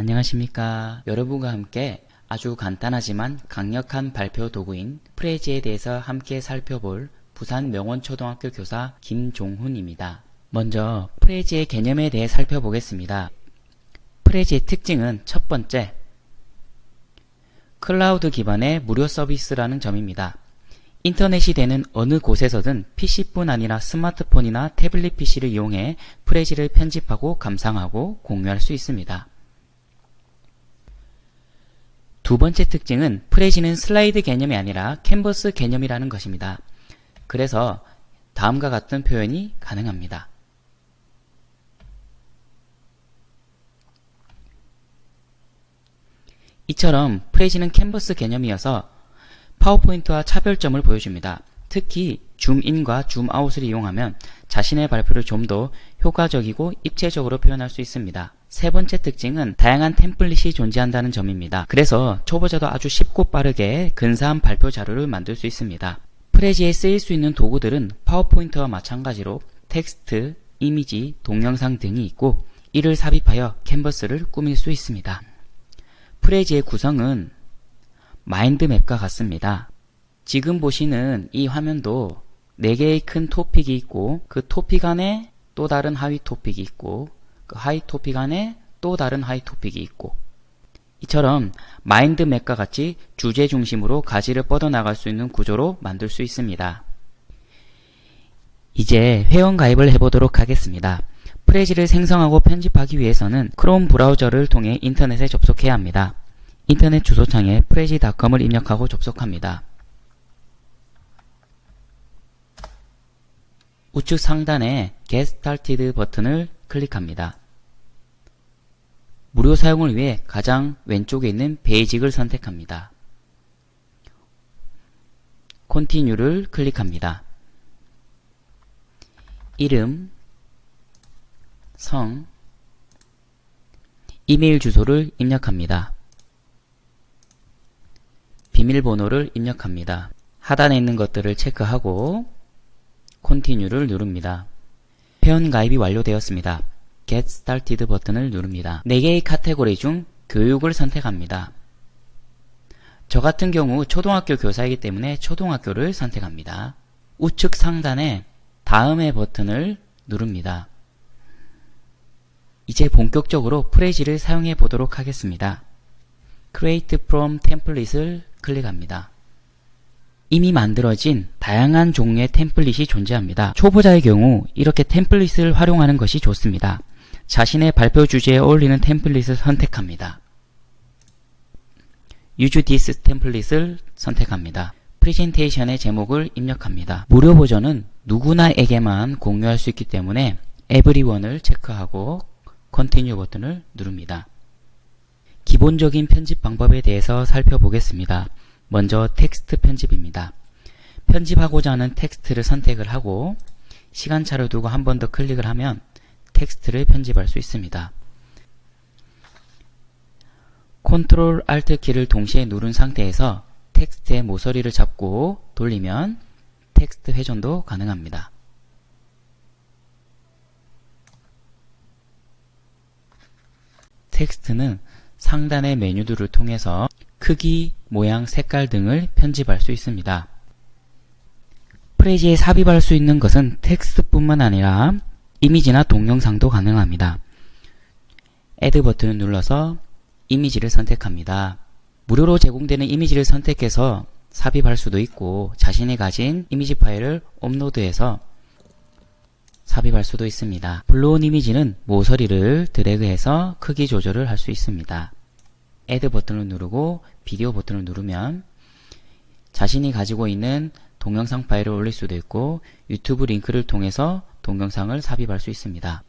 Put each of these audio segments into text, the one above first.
안녕하십니까. 여러분과 함께 아주 간단하지만 강력한 발표 도구인 프레지에 대해서 함께 살펴볼 부산 명원초등학교 교사 김종훈입니다. 먼저 프레지의 개념에 대해 살펴보겠습니다. 프레지의 특징은 첫 번째, 클라우드 기반의 무료 서비스라는 점입니다. 인터넷이 되는 어느 곳에서든 PC뿐 아니라 스마트폰이나 태블릿 PC를 이용해 프레지를 편집하고 감상하고 공유할 수 있습니다. 두 번째 특징은 프레지는 슬라이드 개념이 아니라 캔버스 개념이라는 것입니다. 그래서 다음과 같은 표현이 가능합니다. 이처럼 프레지는 캔버스 개념이어서 파워포인트와 차별점을 보여줍니다. 특히 줌인과 줌아웃을 이용하면 자신의 발표를 좀 더 효과적이고 입체적으로 표현할 수 있습니다. 세 번째 특징은 다양한 템플릿이 존재한다는 점입니다. 그래서 초보자도 아주 쉽고 빠르게 근사한 발표 자료를 만들 수 있습니다. 프레지에 쓰일 수 있는 도구들은 파워포인트와 마찬가지로 텍스트, 이미지, 동영상 등이 있고 이를 삽입하여 캔버스를 꾸밀 수 있습니다. 프레지의 구성은 마인드맵과 같습니다. 지금 보시는 이 화면도 4개의 큰 토픽이 있고 그 토픽 안에 또 다른 하위 토픽이 있고 그 하위 토픽 안에 또 다른 하위 토픽이 있고 이처럼 마인드맵과 같이 주제 중심으로 가지를 뻗어나갈 수 있는 구조로 만들 수 있습니다. 이제 회원 가입을 해보도록 하겠습니다. 프레지를 생성하고 편집하기 위해서는 크롬 브라우저를 통해 인터넷에 접속해야 합니다. 인터넷 주소창에 prezi.com을 입력하고 접속합니다. 우측 상단에 Get Started 버튼을 클릭합니다. 무료 사용을 위해 가장 왼쪽에 있는 베이직을 선택합니다. Continue를 클릭합니다. 이름, 성, 이메일 주소를 입력합니다. 비밀번호를 입력합니다. 하단에 있는 것들을 체크하고 Continue를 누릅니다. 회원 가입이 완료되었습니다. Get Started 버튼을 누릅니다. 4개의 카테고리 중 교육을 선택합니다. 저 같은 경우 초등학교 교사이기 때문에 초등학교를 선택합니다. 우측 상단에 다음의 버튼을 누릅니다. 이제 본격적으로 프레지를 사용해 보도록 하겠습니다. Create from Template을 클릭합니다. 이미 만들어진 다양한 종류의 템플릿이 존재합니다. 초보자의 경우 이렇게 템플릿을 활용하는 것이 좋습니다. 자신의 발표 주제에 어울리는 템플릿을 선택합니다. Use this 템플릿을 선택합니다. 프레젠테이션의 제목을 입력합니다. 무료 버전은 누구나에게만 공유할 수 있기 때문에 Everyone을 체크하고 Continue 버튼을 누릅니다. 기본적인 편집 방법에 대해서 살펴보겠습니다. 먼저 텍스트 편집입니다. 편집하고자 하는 텍스트를 선택을 하고 시간차를 두고 한 번 더 클릭을 하면 텍스트를 편집할 수 있습니다. Ctrl Alt 키를 동시에 누른 상태에서 텍스트의 모서리를 잡고 돌리면 텍스트 회전도 가능합니다. 텍스트는 상단의 메뉴들을 통해서 크기, 모양, 색깔 등을 편집할 수 있습니다. 프레지에 삽입할 수 있는 것은 텍스트뿐만 아니라 이미지나 동영상도 가능합니다. Add 버튼을 눌러서 이미지를 선택합니다. 무료로 제공되는 이미지를 선택해서 삽입할 수도 있고 자신이 가진 이미지 파일을 업로드해서 삽입할 수도 있습니다. 불러온 이미지는 모서리를 드래그해서 크기 조절을 할 수 있습니다. Add 버튼을 누르고 비디오 버튼을 누르면 자신이 가지고 있는 동영상 파일을 올릴 수도 있고 유튜브 링크를 통해서 동영상을 삽입할 수 있습니다.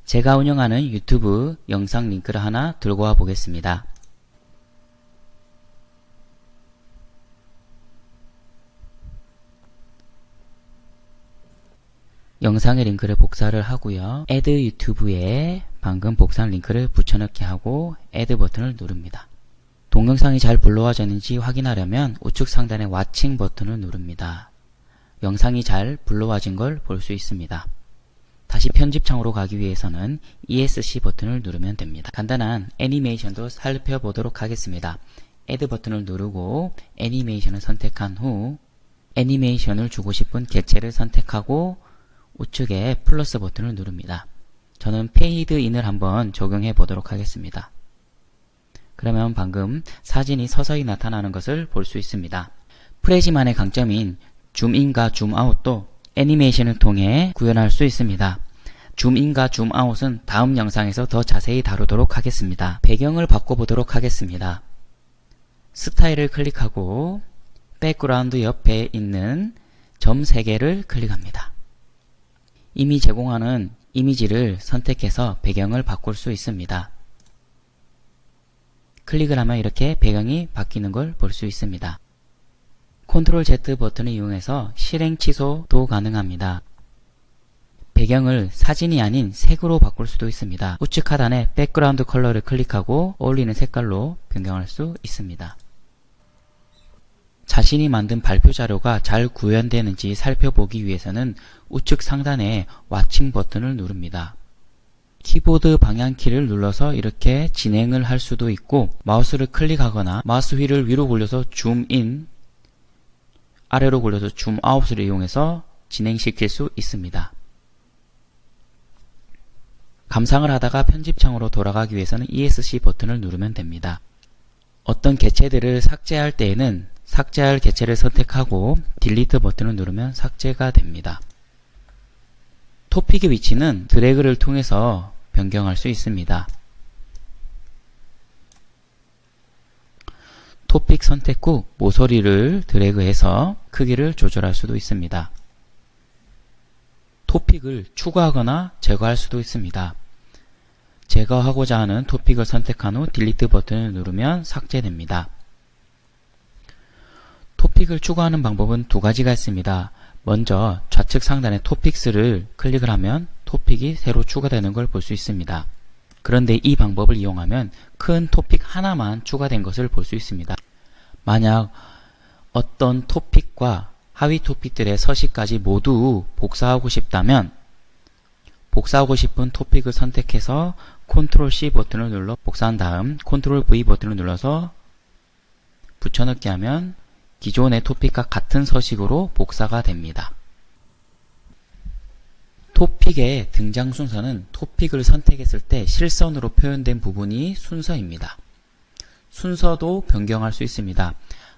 제가 운영하는 유튜브 영상 링크를 하나 들고 와 보겠습니다. 영상의 링크를 복사를 하고요. Add 유튜브에 방금 복사한 링크를 붙여넣기 하고 Add 버튼을 누릅니다. 동영상이 잘 불러와졌는지 확인하려면 우측 상단의 Watching 버튼을 누릅니다. 영상이 잘 불러와진 걸 볼 수 있습니다. 다시 편집창으로 가기 위해서는 ESC 버튼을 누르면 됩니다. 간단한 애니메이션도 살펴보도록 하겠습니다. Add 버튼을 누르고 애니메이션을 선택한 후 애니메이션을 주고 싶은 개체를 선택하고 우측에 플러스 버튼을 누릅니다. 저는 페이드 인을 한번 적용해 보도록 하겠습니다. 그러면 방금 사진이 서서히 나타나는 것을 볼 수 있습니다. 프레지만의 강점인 줌인과 줌아웃도 애니메이션을 통해 구현할 수 있습니다. 줌인과 줌아웃은 다음 영상에서 더 자세히 다루도록 하겠습니다. 배경을 바꿔보도록 하겠습니다. 스타일을 클릭하고 백그라운드 옆에 있는 점 3개를 클릭합니다. 이미 제공하는 이미지를 선택해서 배경을 바꿀 수 있습니다. 클릭을 하면 이렇게 배경이 바뀌는 걸 볼 수 있습니다. Ctrl Z 버튼을 이용해서 실행 취소도 가능합니다. 배경을 사진이 아닌 색으로 바꿀 수도 있습니다. 우측 하단에 백그라운드 컬러를 클릭하고 어울리는 색깔로 변경할 수 있습니다. 자신이 만든 발표 자료가 잘 구현되는지 살펴보기 위해서는 우측 상단에 와칭 버튼을 누릅니다. 키보드 방향키를 눌러서 이렇게 진행을 할 수도 있고 마우스를 클릭하거나 마우스 휠을 위로 굴려서 줌인, 아래로 굴려서 줌아웃을 이용해서 진행시킬 수 있습니다. 감상을 하다가 편집창으로 돌아가기 위해서는 ESC 버튼을 누르면 됩니다. 어떤 개체들을 삭제할 때에는 삭제할 개체를 선택하고 딜리트 버튼을 누르면 삭제가 됩니다. 토픽의 위치는 드래그를 통해서 변경할 수 있습니다. 토픽 선택 후 모서리를 드래그해서 크기를 조절할 수도 있습니다. 토픽을 추가하거나 제거할 수도 있습니다. 제거하고자 하는 토픽을 선택한 후 딜리트 버튼을 누르면 삭제됩니다. 토픽을 추가하는 방법은 두 가지가 있습니다. 먼저 좌측 상단에 토픽스를 클릭을 하면 토픽이 새로 추가되는 걸 볼 수 있습니다. 그런데 이 방법을 이용하면 큰 토픽 하나만 추가된 것을 볼 수 있습니다. 만약 어떤 토픽과 하위 토픽들의 서식까지 모두 복사하고 싶다면 복사하고 싶은 토픽을 선택해서 Ctrl C 버튼을 눌러 복사한 다음 Ctrl V 버튼을 눌러서 붙여넣기 하면 기존의 토픽과 같은 서식으로 복사가 됩니다. 토픽의 등장 순서는 토픽을 선택했을 때 실선으로 표현된 부분이 순서입니다. 순서도 변경할 수 있습니다.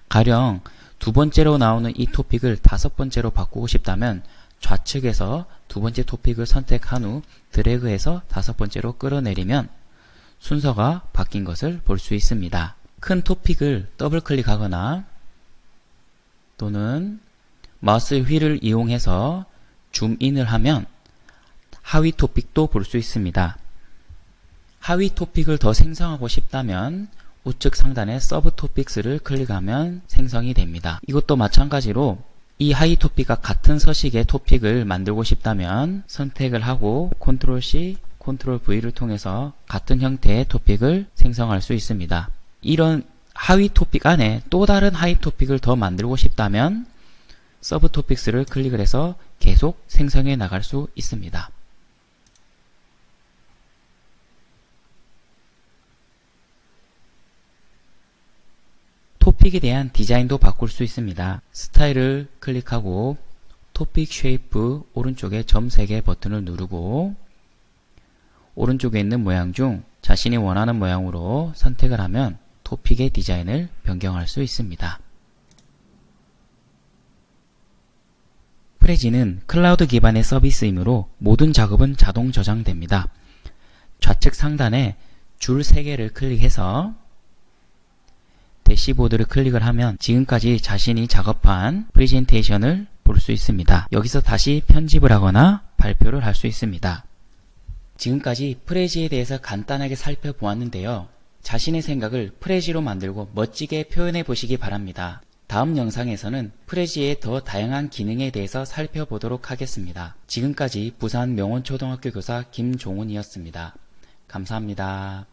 가령 두 번째로 나오는 이 토픽을 다섯 번째로 바꾸고 싶다면 좌측에서 두 번째 토픽을 선택한 후 드래그해서 다섯 번째로 끌어내리면 순서가 바뀐 것을 볼 수 있습니다. 큰 토픽을 더블 클릭하거나 또는 마우스 휠을 이용해서 줌인을 하면 하위 토픽도 볼 수 있습니다. 하위 토픽을 더 생성하고 싶다면 우측 상단에 서브 토픽스를 클릭하면 생성이 됩니다. 이것도 마찬가지로 이 하위 토픽과 같은 서식의 토픽을 만들고 싶다면 선택을 하고 Ctrl C, Ctrl V를 통해서 같은 형태의 토픽을 생성할 수 있습니다. 이런 하위 토픽 안에 또 다른 하위 토픽을 더 만들고 싶다면 서브 토픽스를 클릭을 해서 계속 생성해 나갈 수 있습니다. 토픽에 대한 디자인도 바꿀 수 있습니다. 스타일을 클릭하고 토픽 쉐이프 오른쪽에 점 3개 버튼을 누르고 오른쪽에 있는 모양 중 자신이 원하는 모양으로 선택을 하면 토픽의 디자인을 변경할 수 있습니다. 프레지는 클라우드 기반의 서비스이므로 모든 작업은 자동 저장됩니다. 좌측 상단에 줄 3개를 클릭해서 대시보드를 클릭을 하면 지금까지 자신이 작업한 프레젠테이션을 볼 수 있습니다. 여기서 다시 편집을 하거나 발표를 할 수 있습니다. 지금까지 프레지에 대해서 간단하게 살펴보았는데요. 자신의 생각을 프레지로 만들고 멋지게 표현해 보시기 바랍니다. 다음 영상에서는 프레지의 더 다양한 기능에 대해서 살펴보도록 하겠습니다. 지금까지 부산 명원초등학교 교사 김종훈이었습니다. 감사합니다.